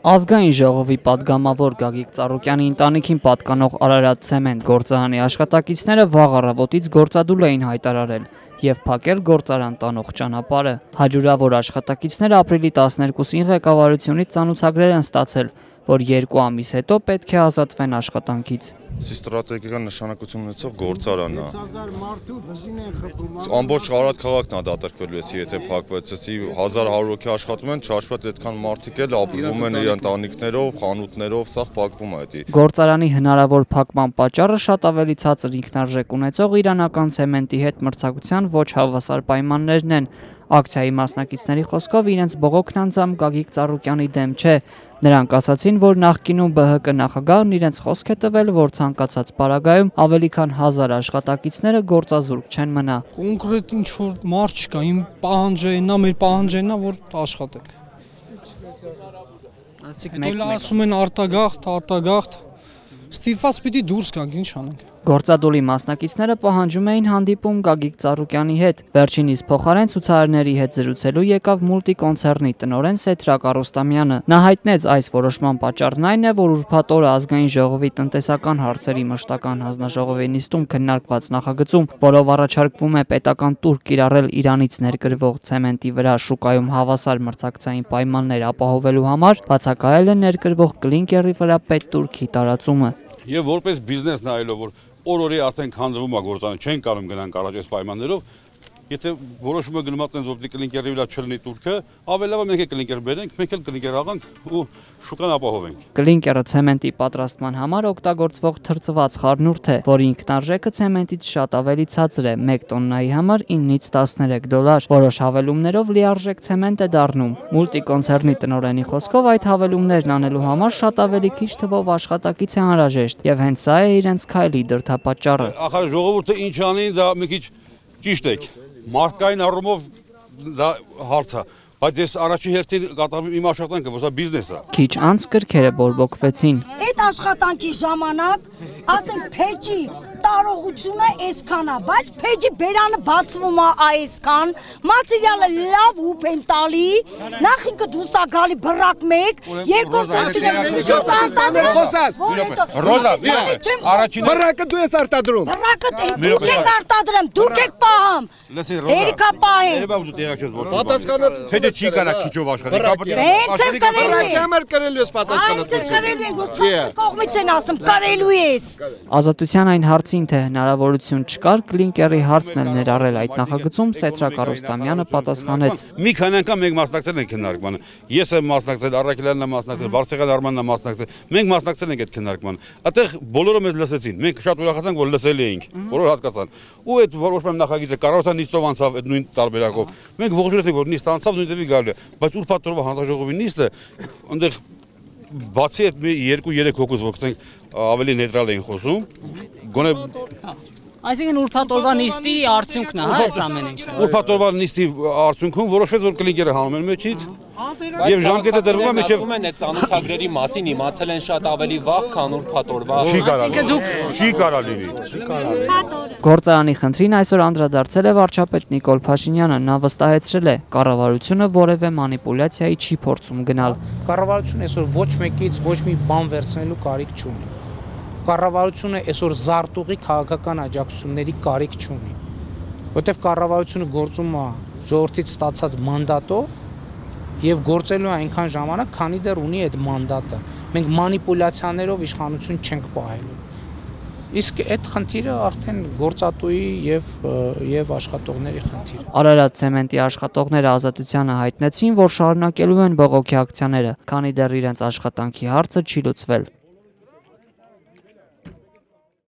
Ազգային ժողովի պատգամավոր Գագիկ Ծառուկյանի ընտանիքին պատկանող Արարատ ցեմենտ գործարանի աշխատակիցները վաղ առավոտից գործադուլ էին հայտարարել և փակել գործարան տանող ճանապարհը։ Հարյուրավոր աշխատակիցները ապրիլի 12-ին ղեկավարությունից ծանուցագրեր են ստացել, որ 2 ամիս հետո պետք է ազատվեն աշխատանքից։ Ստրատեգիական նշանակություն ունեցող գործարան է։ Ամբողջ Արարատ քաղաքն է դատարկվելու, եթե փակվեց, 1100 հոգի աշխատում են, չհաշված այդքան մարդիկ էլ ապրում են իր ընտանիքներով, խանութներով, սա փակվում է դա։ Գործարանի հնարավոր փակման պատճառը շատ ավելի ցածր ինքնարժեք ունեցող իրանական ցեմենտի հետ մրցակցության ոչ հավասար պայմաններն են։ Ակցիայի մասնակիցների խոսքով իրենց բողոքն անձամբ Գագիկ Ծառուկյանի դեմ չէ։ Նրանք ասացին, որ նախկինում ԲՀԿ նախագահն իրենց խոսք է տվել, որ ցանկացած պարագայում ավելի քան 1000 աշխատակիցները գործազուրկ չեն մնա։ Կոնկրետ ինչ որ մարդ չկա, իմ պահանջը այնա, մեր պահանջը այնա, որ աշխատեք։ Այսինքն ասում են արտագաղթ, ստիպված պիտի դուրս գանք, ինչ անենք։ Գործադուլի մասնակիցները պահանջում էին հանդիպում Գագիկ Ծառուկյանի հետ։ Վերջինիս փոխարեն ցուցարարների հետ զրուցելու եկավ մուլտիկոնցեռնի տնօրեն Սեթրակ Արոստամյանը։ Նա հայտնեց այս որոշման պատճառն այն է, որ ուրբաթ օրը ազգային ժողովի տնտեսական հարցերի մշտական հանձնաժողովի նիստում քննարկված նախագծում, որով առաջարկվում է պետական տուր կիրառել Իրանից ներկրվող ցեմենտի վրա շուկայում հավասար մրցակցային պայմաններ ապահովելու համար, բացակայել է ներկրվող կլինկերի վրա պետտուրքի տարածումը։ Եվ որպես բիզնես նայելով, որ օր-օրի արդեն քանդվում է գործարանը, չեն կարող գնանք առաջ այս պայմաններով, եթե որոշումը գնում է տենց որ կլինկերի վրա չլինի տուրքը, ավելի լավ է մենք կլինկեր բերենք, մենք էլ կլինկեր աղանք ու շուկան ապահովենք։ Կլինկերը ցեմենտի պատրաստման համար օգտագործվող թրծված խառնուրդ է, որի ինքնարժեքը ցեմենտից շատ ավելի ցածր է, 1 տոննայի համար $9-13։ Որոշ հավելումներով լիարժեք ցեմենտ է դառնում։ Մուլտիկոնցեռնի տնօրենի խոսքով այդ հավելումներն անելու համար շատ ավելի քիչ թվով աշխատակից է անհրաժեշտ, եւ հենց սա է իրենց քայլի դրդապատճառը։ Ախր ժողովուրդը ինչ անի, դա մի քիչ ճիշտ է։ Մարդկային առումով դա հարց է, բայց ես առաջին հերթին կատարում իմ աշխատանքը, որ սա բիզնես է։ Քիչ անց կրքերը բորբոքվեցին։ Այդ աշխատանքի ժամանակ, ասենք, փեջի տարողությունը այսքան է, բայց փեջի բերանը բացվում է այսքան, մատերիալը լավ հուպ են տալի, նախ ինքը դուրս է գալի բռակ 1, երկրորդ Ռոզա, առաջին բռակը դու ես արտադրում։ Բռակը դուք եք արտադրում, դուք եք պահում։ Հերիքա պահեն։ Պատասխանը փեջը չի կարա քիչով աշխատի։ Հենց էլ կարելի է։ Համար կարելի ես պատասխանատվություն։ Կողմից են ասում, կարելու ես։ Ազատության այն հարցին, թե հնարավորություն չկար կլինկերի հարցն էլ ներառել այդ նախագծում, Սեթրակ Արոստամյանը պատասխանեց։ Մի քանի անգամ մենք մասնակցել ենք քննարկմանը։ Ես եմ մասնակցել, Առաքելյանն է մասնակցել, Վարսեղյան Արմանն է մասնակցել։ Մենք մասնակցել ենք այդ քննարկմանը։ Այդտեղ բոլորը մեզ լսեցին։ Մենք շատ ուրախացանք, որ լսելի էինք, բոլորը հասկացան։ Ու այդ որոշման նախագիծը կառավարության նիստով անցավ այդ նույն տարբերակով։ Մենք ողջունեցինք, որ նիստ անցավ, նույն դեպի գալու է, բայց ուրբաթ օրվա հանձնաժողովի նիստը այնտեղ բացի այդ 2-3 հոգուց ողջենք ավելի նեյտրալ էին խոսում, գոնե Այսինքն ուրբաթ օրվա նիստի արդյունքն է, հա, այս ամեն ինչը։ Ուրբաթ օրվա նիստի արդյունքում որոշվեց, որ կլինկերը հանում են մեջից, եւ ժամկետը դրվում է մինչեւ այդ ծանոթագրերի մասին իմացել են շատ ավելի վաղ, քան ուրբաթ օրվա։ Չի կարա լինի։ Գործարանի խնդրին այսօր անդրադարձել է վարչապետ Նիկոլ Փաշինյանը, նա վստահեցրել է, կառավարությունը որևէ մանիպուլյացիայի չի փորձում գնալ։ Կառավարությունը այսօր ոչ մեկից ոչ մի բան վերցնելու կարիք չունի։ Կառավարությունը այսօր զարտուղի քաղաքական աջակցությունների կարիք չունի, որտեղ կառավարությունը գործում է ժողովրդից ստացած մանդատով եւ գործելու է այնքան ժամանակ, քանի դեռ ունի այդ մանդատը։ Մենք մանիպուլյացիաներով իշխանություն չենք պահելու։ Իսկ այդ խնդիրը արդեն գործատուի եւ աշխատողների խնդիր է։ Արարատ ցեմենտի աշխատողները Ազատությանը հայտնեցին, որ շարունակելու են բողոքի ակցիաները, քանի դեռ իրենց աշխատանքի հարցը չի լուծվել։